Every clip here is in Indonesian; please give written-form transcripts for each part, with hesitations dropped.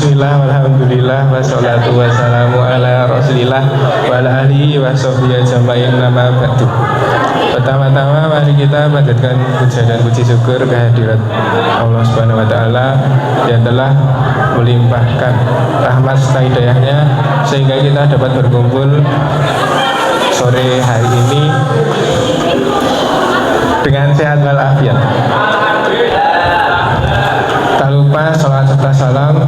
Bismillah, alhamdulillah, wassalatu wassalamu ala rasulillah wa ala alihi wa sahbihi ajma'in, nama ba'du. Pertama-tama mari kita panjatkan puja dan puji syukur kehadirat Allah Subhanahu wa taala yang telah melimpahkan rahmat serta hidayahnya sehingga kita dapat berkumpul sore hari ini dengan sehat walafiat. Tak lupa salawat serta salam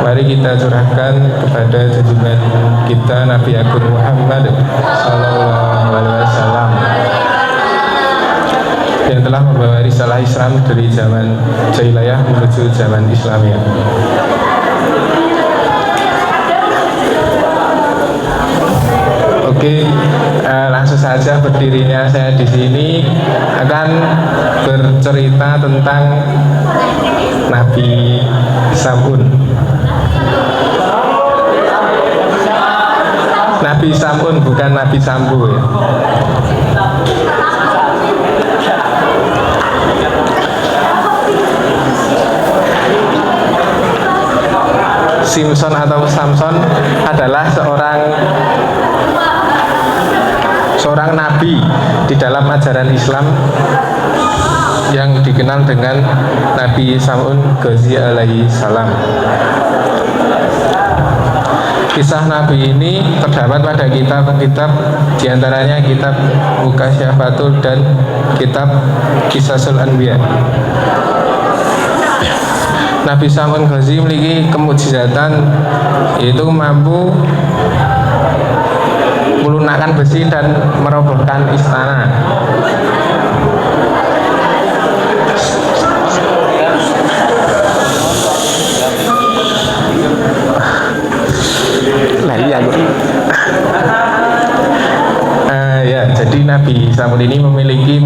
mari kita curahkan kepada junjungan kita Nabi Agung Muhammad Sallallahu Alaihi Wasallam yang telah membawa risalah Islam dari zaman jahiliyah menuju zaman Islamiyah. Oke, langsung saja berdirinya saya di sini akan bercerita tentang Nabi Sam'un. Nabi Sam'un bukan Nabi Sambu ya. Simpson atau Samson adalah seorang nabi di dalam ajaran Islam yang dikenal dengan Nabi Sam'un Ghazi alaihi salam. Kisah Nabi ini terdapat pada kitab-kitab, diantaranya kitab Mukasyafatul dan kitab Qisasul Anbiya. Nabi Sam'un Ghazi memiliki kemujizatan, yaitu mampu melunakkan besi dan merobohkan istana. Jadi Nabi Sam'un ini memiliki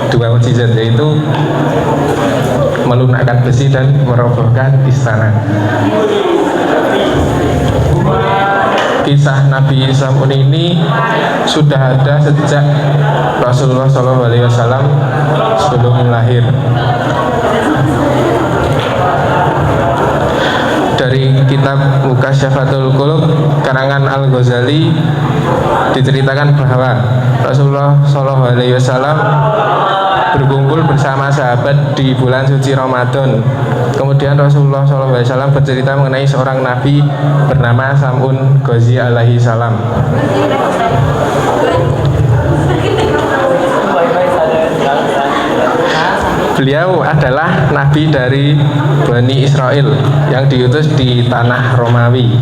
dua mukjizat, yaitu melunakkan besi dan merobohkan istana. Kisah Nabi Sam'un ini sudah ada sejak Rasulullah SAW sebelum lahir. Dari kitab Mukasyafatul Qulub karangan Al-Ghazali diceritakan bahwa Rasulullah SAW berkumpul bersama sahabat di bulan suci Ramadan. Kemudian Rasulullah SAW bercerita mengenai seorang nabi bernama Sam'un Ghazi alaihi salam. Beliau adalah nabi dari Bani Israel yang diutus di tanah Romawi.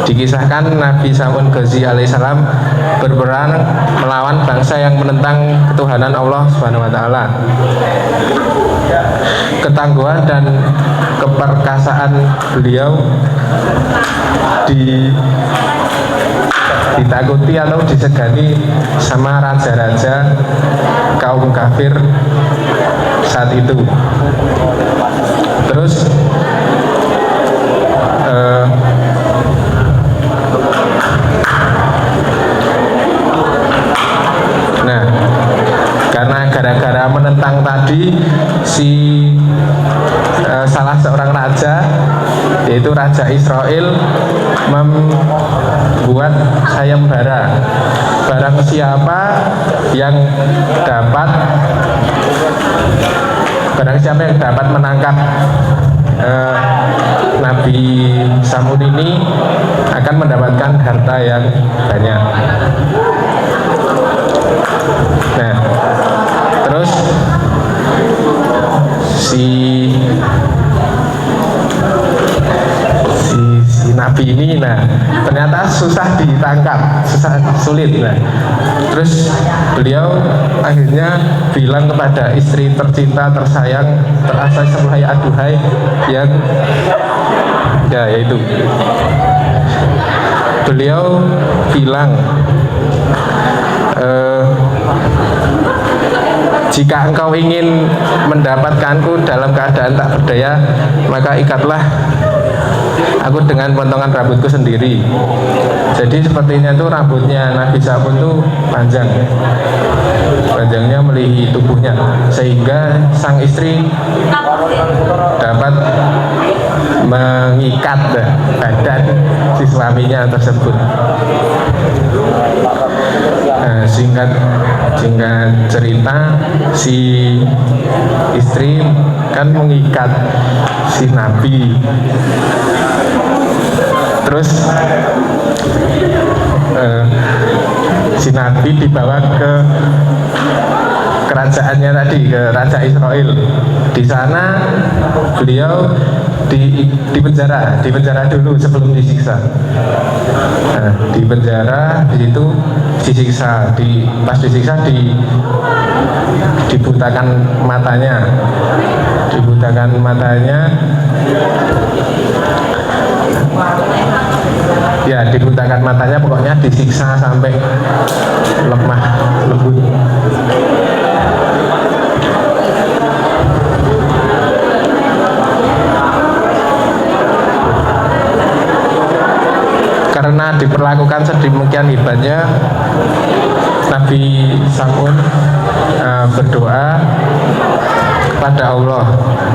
Dikisahkan Nabi Sam'un Ghazi alaihissalam berperang melawan bangsa yang menentang ketuhanan Allah Subhanahu wa taala. Ketangguhan dan keperkasaan beliau ditakuti atau disegani sama raja-raja kaum kafir saat itu. Terus karena gara-gara menentang tadi salah seorang raja, yaitu Raja Israel, membuat sayembara. Barang siapa yang dapat menangkap Nabi Sam'un ini akan mendapatkan harta yang banyak. Nah, terus si nabi ini, ternyata susah ditangkap, sulit. Terus beliau akhirnya bilang kepada istri tercinta, tersayang, terasai aduhai yang yaitu beliau bilang, jika engkau ingin mendapatkanku dalam keadaan tak berdaya, maka ikatlah aku dengan potongan rambutku sendiri. Jadi sepertinya itu rambutnya Nabi Sam'un itu panjang, panjangnya melebihi tubuhnya, sehingga sang istri dapat mengikat badan si suaminya tersebut. Singkat cerita, si istri kan mengikat si Nabi, terus si Nabi dibawa ke kerajaannya tadi, ke Raja Israel. Di sana beliau di penjara dulu sebelum disiksa. Di penjara, di situ disiksa, pas disiksa dibutakan matanya, ya dibutakan matanya, pokoknya disiksa sampai lemah lembut. Karena diperlakukan sedemikian hebatnya, Nabi Sam'un berdoa kepada Allah.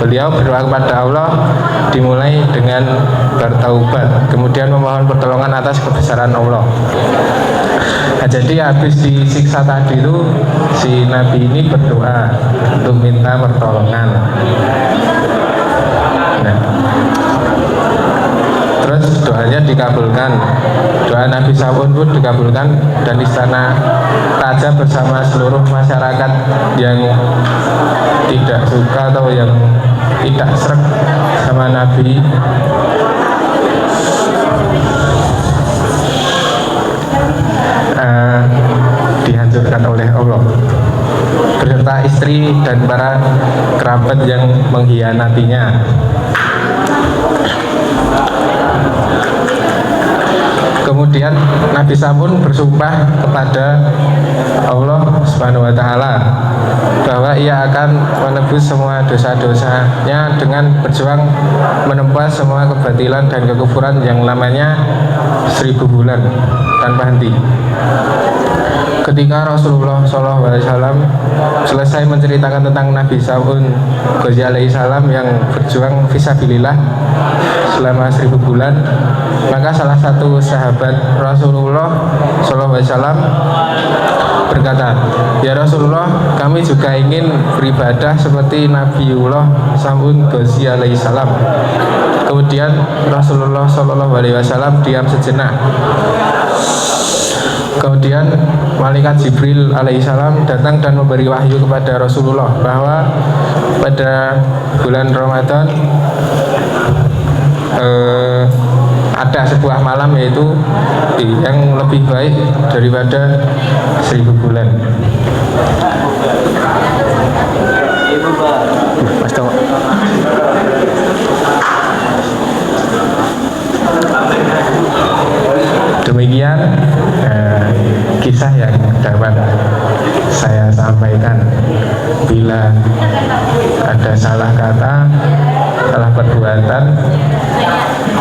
Beliau berdoa kepada Allah dimulai dengan bertaubat, kemudian memohon pertolongan atas kebesaran Allah. Nah, jadi habis disiksa tadi itu si Nabi ini berdoa untuk minta pertolongan. Terus doanya dikabulkan, doa Nabi Sam'un pun dikabulkan, dan istana raja bersama seluruh masyarakat yang tidak suka atau yang tidak sreg sama Nabi dihancurkan oleh Allah, beserta istri dan para kerabat yang mengkhianatinya. Kemudian Nabi Sam'un bersumpah kepada Allah Subhanahu wa Ta'ala bahwa ia akan menebus semua dosa-dosanya dengan berjuang menempuh semua kebatilan dan kekufuran yang lamanya 1000 bulan tanpa henti. Ketika Rasulullah SAW selesai menceritakan tentang Nabi Sam'un alaihissalam yang berjuang fisabilillah selama 1000 bulan, maka salah satu sahabat Rasulullah SAW berkata, "Ya Rasulullah, kami juga ingin beribadah seperti Nabiullah Sam'un alaihissalam." Kemudian Rasulullah SAW diam sejenak. Kemudian malaikat Jibril alaihissalam datang dan memberi wahyu kepada Rasulullah bahwa pada bulan Ramadan ada sebuah malam yaitu yang lebih baik daripada 1000 bulan. Demikian kisah yang dapat saya sampaikan. Bila ada salah kata, salah perbuatan,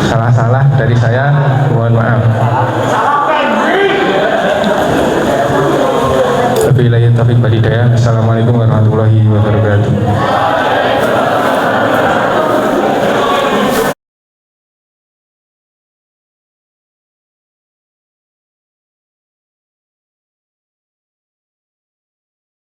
salah dari saya, mohon maaf. Wabillahi taufiq wal hidayah. Assalamualaikum warahmatullahi wabarakatuh.